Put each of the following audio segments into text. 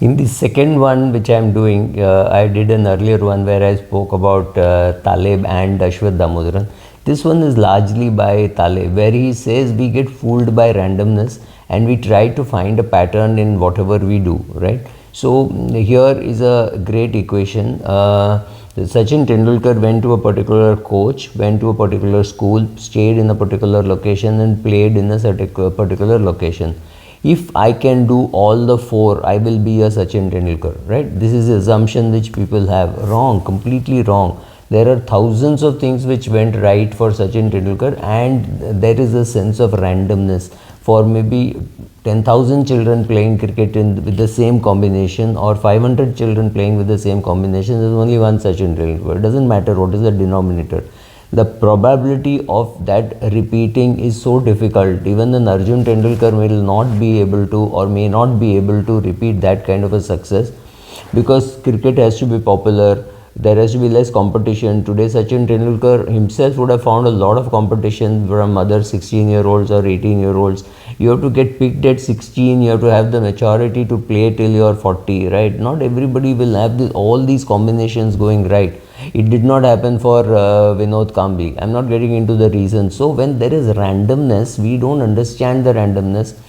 In the second one, which I am doing, I did an earlier one where I spoke about Taleb and Ashwath Damodaran. This one is largely by Taleb, where he says we get fooled by randomness and we try to find a pattern in whatever we do, right? So here is a great equation. Sachin Tendulkar went to a particular coach, went to a particular school, stayed in a particular location and played in a particular location. If I can do all the four, I will be a Sachin Tendulkar, right? This is the assumption which people have. Wrong, completely wrong. There are thousands of things which went right for Sachin Tendulkar, and there is a sense of randomness. For maybe 10,000 children playing cricket with the same combination, or 500 children playing with the same combination, there is only one Sachin Tendulkar. It doesn't matter what is the denominator. The probability of that repeating is so difficult. Even an Arjun Tendulkar will not be able to, or may not be able to repeat that kind of a success, because cricket has to be popular. There has to be less competition. Today Sachin Tendulkar himself would have found a lot of competition from other 16-year-olds or 18-year-olds. You have to get picked at 16, you have to have the maturity to play till you are 40, right? Not everybody will have all these combinations going right. It did not happen for Vinod Kambli. I'm not getting into the reasons. So when there is randomness, we don't understand the randomness.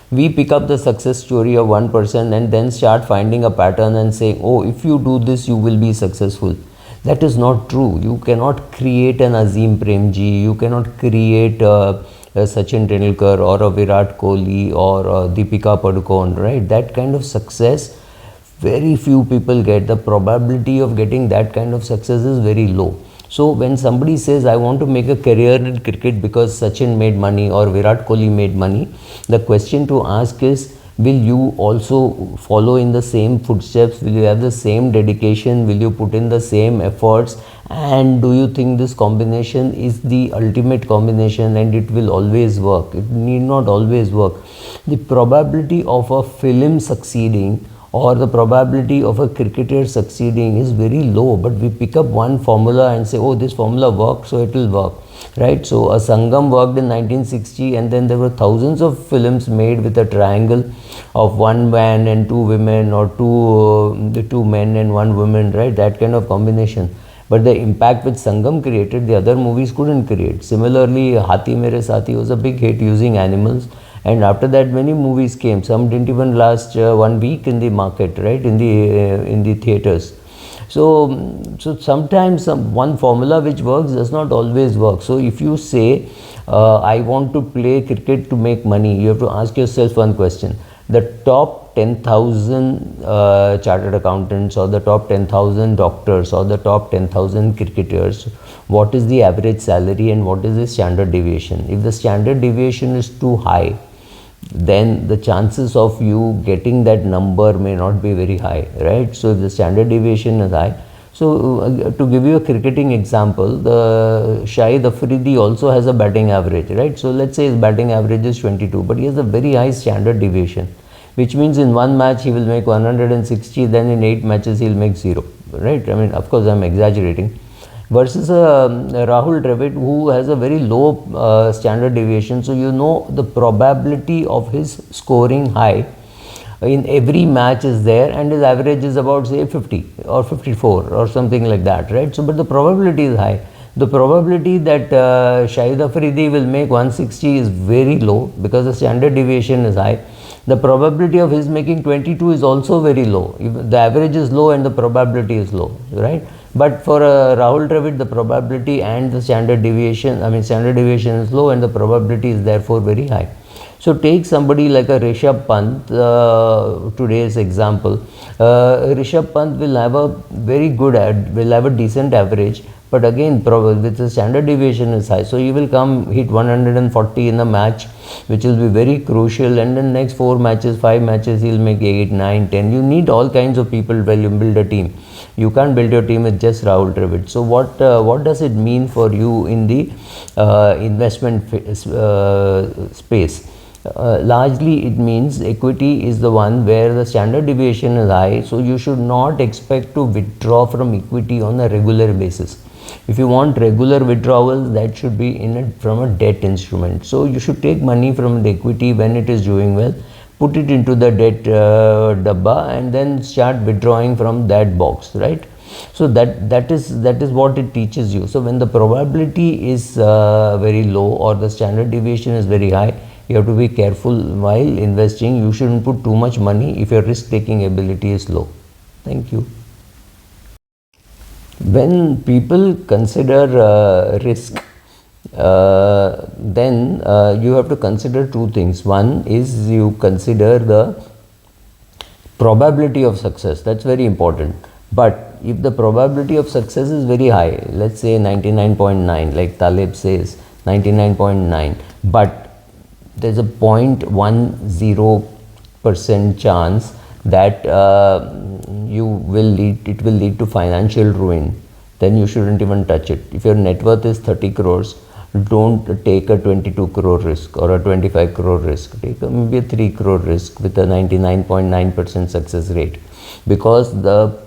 We pick up the success story of one person and then start finding a pattern and saying, oh, if you do this, you will be successful. That is not true. You cannot create an Azim Premji. You cannot create a Sachin Tendulkar or a Virat Kohli or a Deepika Padukone, right? That kind of success, very few people get. The probability of getting that kind of success is very low. So when somebody says, I want to make a career in cricket because Sachin made money or Virat Kohli made money, the question to ask is, will you also follow in the same footsteps? Will you have the same dedication? Will you put in the same efforts? And do you think this combination is the ultimate combination and it will always work? It need not always work. The probability of a film succeeding or the probability of a cricketer succeeding is very low, but we pick up one formula and say, oh, this formula worked, so it will work, right? So a Sangam worked in 1960, and then there were thousands of films made with a triangle of one man and two women, or two men and one woman, right? That kind of combination. But the impact which Sangam created, the other movies couldn't create. Similarly, Hathi Mere Saathi was a big hit using animals. And after that, many movies came. Some didn't even last 1 week in the market, right? In the theaters. So sometimes one formula which works does not always work. So if you say, I want to play cricket to make money, you have to ask yourself one question. The top 10,000 chartered accountants, or the top 10,000 doctors, or the top 10,000 cricketers, what is the average salary and what is the standard deviation? If the standard deviation is too high, then the chances of you getting that number may not be very high, right? So if the standard deviation is high, so to give you a cricketing example, the Shahid Afridi also has a batting average, right? So let's say his batting average is 22, but he has a very high standard deviation, which means in one match he will make 160, then in 8 matches he'll make 0, right? I mean, of course I'm exaggerating. Versus Rahul Dravid, who has a very low standard deviation. So you know the probability of his scoring high in every match is there, and his average is about, say, 50 or 54 or something like that, right? So but the probability is high. The probability that Shahid Afridi will make 160 is very low because the standard deviation is high. The probability of his making 22 is also very low. The average is low and the probability is low, right? But for Rahul Dravid, the probability and the standard deviation, standard deviation is low and the probability is therefore very high. So take somebody like a Rishabh Pant, today's example. Rishabh Pant will have a very good, will have a decent average, but again, with the standard deviation is high. So he will come hit 140 in a match, which will be very crucial, and then next 4 matches, 5 matches, he'll make 8, 9, 10. You need all kinds of people when you build a team. You can't build your team with just Rahul Dravid. So what does it mean for you in the investment space? Largely it means equity is the one where the standard deviation is high, so you should not expect to withdraw from equity on a regular basis. If you want regular withdrawals, that should be from a debt instrument. So you should take money from the equity when it is doing well, put it into the debt dabba, and then start withdrawing from that box, right? So that is what it teaches you. So when the probability is very low or the standard deviation is very high, you have to be careful while investing. You shouldn't put too much money if your risk taking ability is low. Thank you. When people consider risk, then you have to consider two things. One is you consider the probability of success. That's very important. But if the probability of success is very high, let's say 99.9, like Taleb says 99.9, but there's a 0.10% chance that it will lead to financial ruin, then you shouldn't even touch it. If your net worth is 30 crores, don't take a 22 crore risk or a 25 crore risk. Take maybe a 3 crore risk with a 99.9% success rate, because the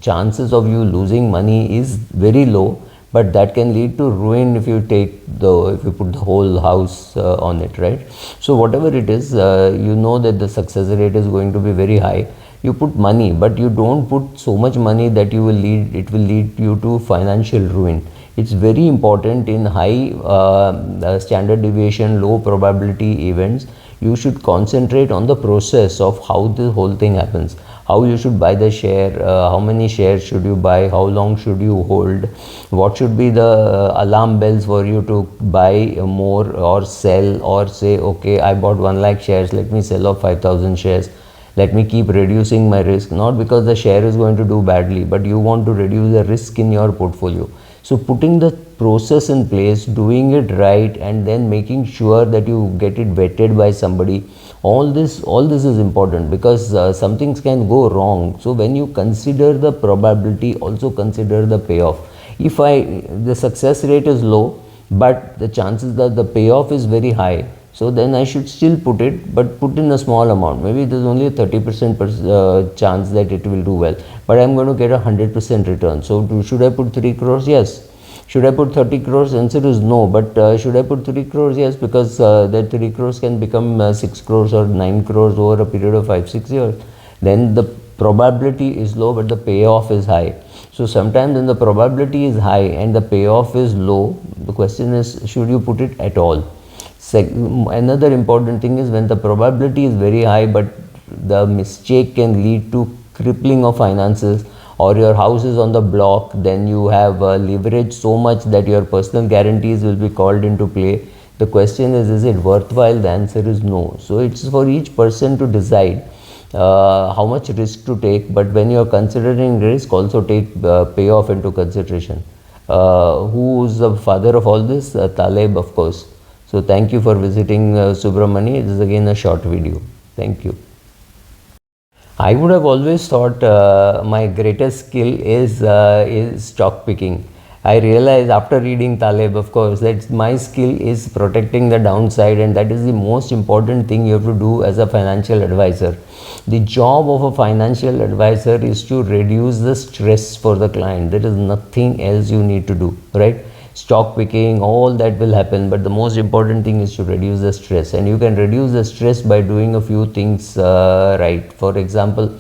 chances of you losing money is very low, but that can lead to ruin if you put the whole house on it, right? So whatever it is, you know that the success rate is going to be very high. You put money, but you don't put so much money that it will lead you to financial ruin. It's very important in high standard deviation, low probability events. You should concentrate on the process of how the whole thing happens. How you should buy the share, how many shares should you buy, how long should you hold, what should be the alarm bells for you to buy more or sell, or say, okay, I bought 1 lakh shares, let me sell off 5,000 shares. Let me keep reducing my risk, not because the share is going to do badly, but you want to reduce the risk in your portfolio. So putting the process in place, doing it right, and then making sure that you get it vetted by somebody, all this is important, because some things can go wrong. So when you consider the probability, also consider the payoff. If the success rate is low, but the chances that the payoff is very high, so then I should still put it, but put in a small amount. Maybe there's only a 30% chance that it will do well, but I'm going to get a 100% return. So should I put 3 crores? Yes. Should I put 30 crores? Answer is no. But should I put 3 crores? Yes, because that 3 crores can become 6 crores or 9 crores over a period of 5-6 years. Then the probability is low, but the payoff is high. So sometimes when the probability is high and the payoff is low, the question is, should you put it at all? Another important thing is, when the probability is very high, but the mistake can lead to crippling of finances, or your house is on the block, then you have leverage so much that your personal guarantees will be called into play. The question is it worthwhile? The answer is no. So it's for each person to decide how much risk to take, but when you are considering risk, also take payoff into consideration. Who is the father of all this? Taleb, of course. So thank you for visiting Subramani. This is again a short video. Thank you. I would have always thought my greatest skill is stock picking. I realized after reading Taleb, of course, that my skill is protecting the downside, and that is the most important thing you have to do as a financial advisor. The job of a financial advisor is to reduce the stress for the client. There is nothing else you need to do, right? Stock picking, all that will happen, but the most important thing is to reduce the stress, and you can reduce the stress by doing a few things right. For example,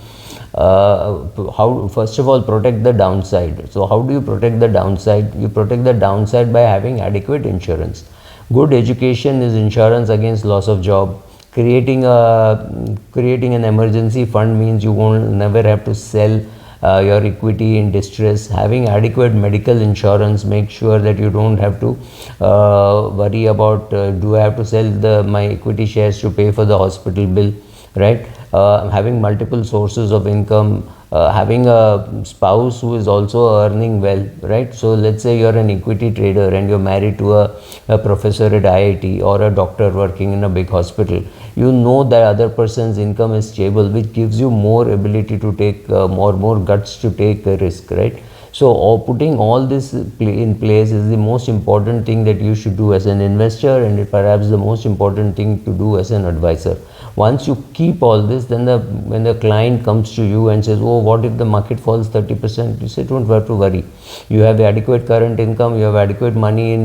how first of all, protect the downside. So how do you protect the downside? You protect the downside by having adequate insurance. Good education is insurance against loss of job. Creating an emergency fund means you won't never have to sell your equity in distress. Having adequate medical insurance, make sure that you don't have to worry about do I have to sell my equity shares to pay for the hospital bill, right? Having multiple sources of income, having a spouse who is also earning well, right? So let's say you're an equity trader and you're married to a professor at IIT or a doctor working in a big hospital. You know that other person's income is stable, which gives you more ability to take more guts to take a risk, right? So putting all this in place is the most important thing that you should do as an investor, and perhaps the most important thing to do as an advisor. Once you keep all this, then when the client comes to you and says, oh, what if the market falls 30%, you say, don't have to worry. You have adequate current income, you have adequate money in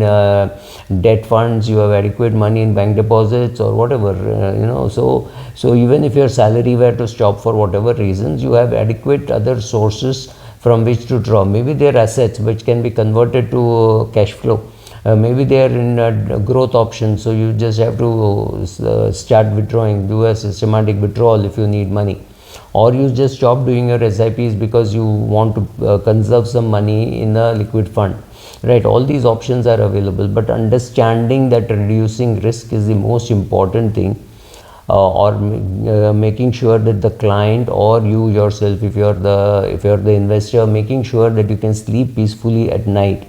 debt funds, you have adequate money in bank deposits or whatever, so even if your salary were to stop for whatever reasons, you have adequate other sources from which to draw. Maybe they are assets which can be converted to cash flow. Maybe they are in growth options, so you just have to start withdrawing, do a systematic withdrawal if you need money, or you just stop doing your SIPs because you want to conserve some money in a liquid fund, right? All these options are available, but understanding that reducing risk is the most important thing, or making sure that the client or you yourself, if you're the investor, making sure that you can sleep peacefully at night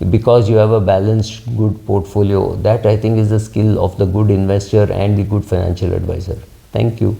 because you have a balanced good portfolio. That I think is the skill of the good investor and the good financial advisor. Thank you.